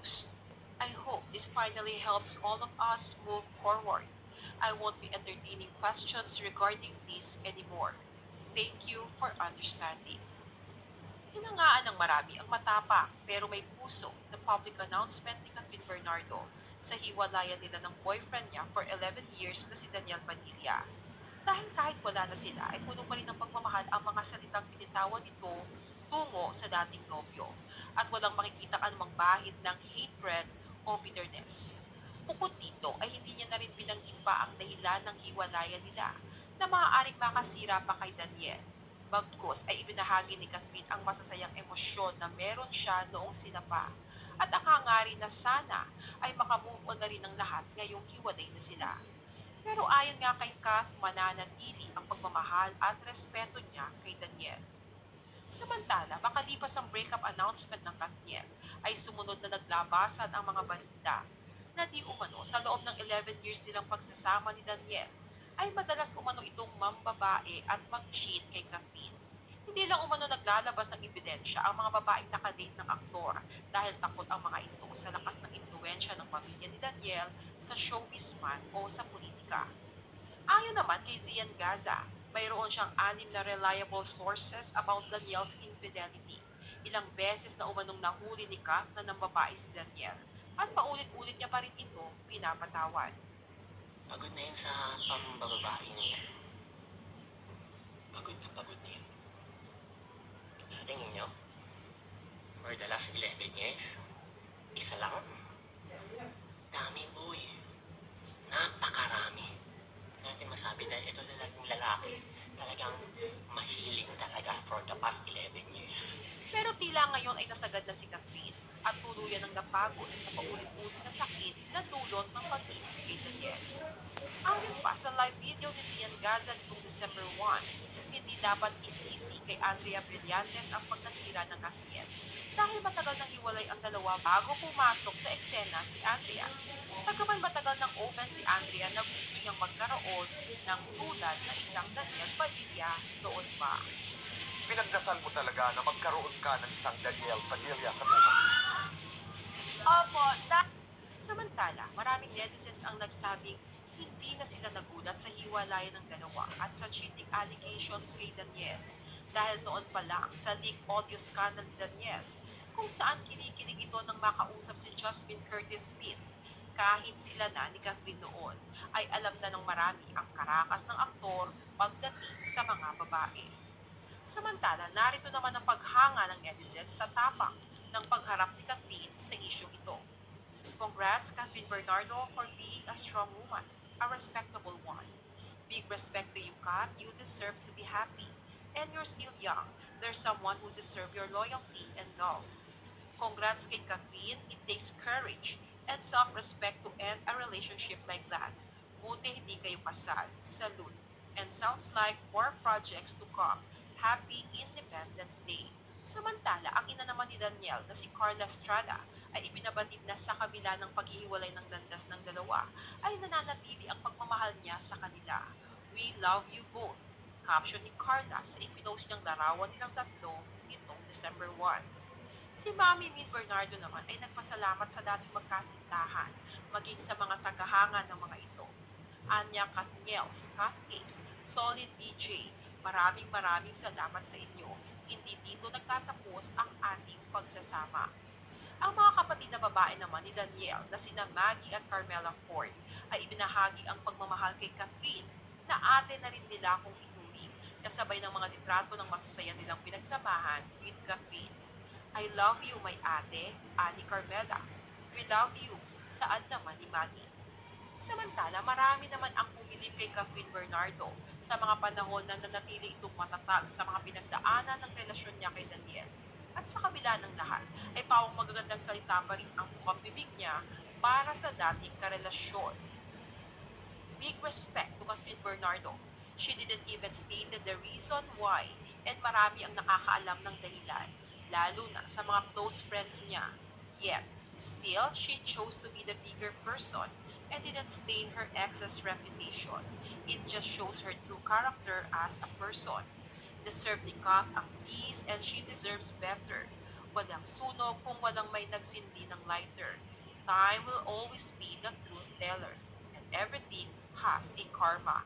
confused. I hope this finally helps all of us move forward. I won't be entertaining questions regarding this anymore. Thank you for understanding. Hinangaan ng marami ang matapang pero may puso na public announcement ni Catherine Bernardo sa hiwalayan nila ng boyfriend niya for 11 years na si Daniel Padilla. Dahil kahit wala na sila ay puno pa rin ng pagmamahal ang mga salitang binitawan nito tungo sa dating nobyo at walang makikita anumang bahid ng hatred o bitterness. Bukod dito ay hindi niya na rin binanggit pa ang dahilan ng hiwalayan nila na maaaring makasira pa kay Daniel. Bagkus ay ibinahagi ni Catherine ang masasayang emosyon na meron siya noong sila pa at ang hangarin na sana ay makamove on na rin ng lahat ngayong hiwalay na sila. Pero ayon nga kay Kath, mananatili ang pagmamahal at respeto niya kay Daniel. Samantala, makalipas ang breakup announcement ng Kathniel, ay sumunod na naglabasan ang mga balita na di umano sa loob ng 11 years nilang pagsasama ni Daniel ay madalas umano itong mambabae at mag-cheat kay Catherine. Hindi lang umano naglalabas ng ebidensya ang mga babaeng nakadate ng aktor dahil takot ang mga ito sa lakas ng impluensya ng pamilya ni Daniel sa showbiz man o sa politika. Ayon naman kay Zian Gaza, mayroon siyang 6 na reliable sources about Daniel's infidelity. Ilang beses na umanong nahuli ni Kath na ng babae si Daniel at paulit-ulit niya pa rin ito pinapatawad. Pagod na yun sa pambababae niya. Pagod na yun. Sa tingin niyo, for the last 11 years, isa lang? Dami, boy. Napakarami. Natin masabi dahil ito lalaking lalaki. Talagang mahilig talaga for the past 11 years. Pero tila ngayon ay nasagad na si Catherine at tuluyan ng napagod sa paulit-ulit na sakit na dulot ng pag-ibig kay Daniel. Ayon pa sa live video ni Zian Gaza nitong December 1, hindi dapat isisi kay Andrea Brillantes ang pagkasira ng Catherine dahil matagal nang hiwalay ang dalawa bago pumasok sa eksena si Andrea. Bagaman matagal nang open si Andrea na gusto niyang magkaroon ng tulad na isang Daniel Padilla noon pa. Pinagdasal mo talaga na magkaroon ka ng isang Daniel Padilla sa buhay. Opo, Samantala, maraming netizens ang nagsabing hindi na sila nagulat sa hiwalayan ng dalawa at sa cheating allegations kay Daniel dahil noon pa lang sa leak audio scandal ni Daniel kung saan kinikilig ito ng makausap si Jasmine Curtis Smith. Kahit sila na ni Catherine noon ay alam na ng marami ang karakas ng aktor pagdating sa mga babae. Samantala, narito naman ang paghanga ng netizens sa tapang ng pagharap ni Catherine sa isyong ito. Congrats, Catherine Bernardo, for being a strong woman, a respectable one. Big respect to you, Kat. You deserve to be happy. And you're still young. There's someone who deserves your loyalty and love. Congrats kay Catherine. It takes courage and self-respect to end a relationship like that. Buti hindi kayo kasal. Salute. And sounds like more projects to come. Happy Independence Day. Samantala, ang ina naman ni Daniel na si Carla Estrada ay ibinabatid na sa kabila ng paghihiwalay ng landas ng dalawa ay nananatili ang pagmamahal niya sa kanila. We love you both. Caption ni Carla sa ipinost niyang larawan nilang tatlo nitong December 1. Si Mami Min Bernardo naman ay nagpasalamat sa dating magkasintahan maging sa mga tagahanga ng mga ito. Anya Kathniels, Kathcakes, Solid DJ, maraming salamat sa inyo. Hindi dito nagtatapos ang ating pagsasama. Ang mga kapatid na babae naman ni Daniel na sina Maggie at Carmela Ford ay ibinahagi ang pagmamahal kay Catherine na ate na rin nila kung ituring kasabay ng mga litrato ng masasaya nilang pinagsamahan with Catherine. I love you, my ate, ani Carmela. We love you, saan naman ni Maggie. Samantala, marami naman ang bumilib kay Catherine Bernardo sa mga panahon na nanatili itong matatag sa mga pinagdaanan ng relasyon niya kay Daniel. At sa kabila ng lahat, ay pawang magagandang salita pa rin ang bukang bibig niya para sa dating karelasyon. Big respect to Catherine Bernardo. She didn't even state the reason why and marami ang nakakaalam ng dahilan, lalo na sa mga close friends niya. Yet, still, she chose to be the bigger person and didn't stain her ex's reputation. It just shows her true character as a person. Deserve ni Kath ang peace and she deserves better. Walang sunog kung walang may nagsindi ng lighter. Time will always be the truth teller. And everything has a karma.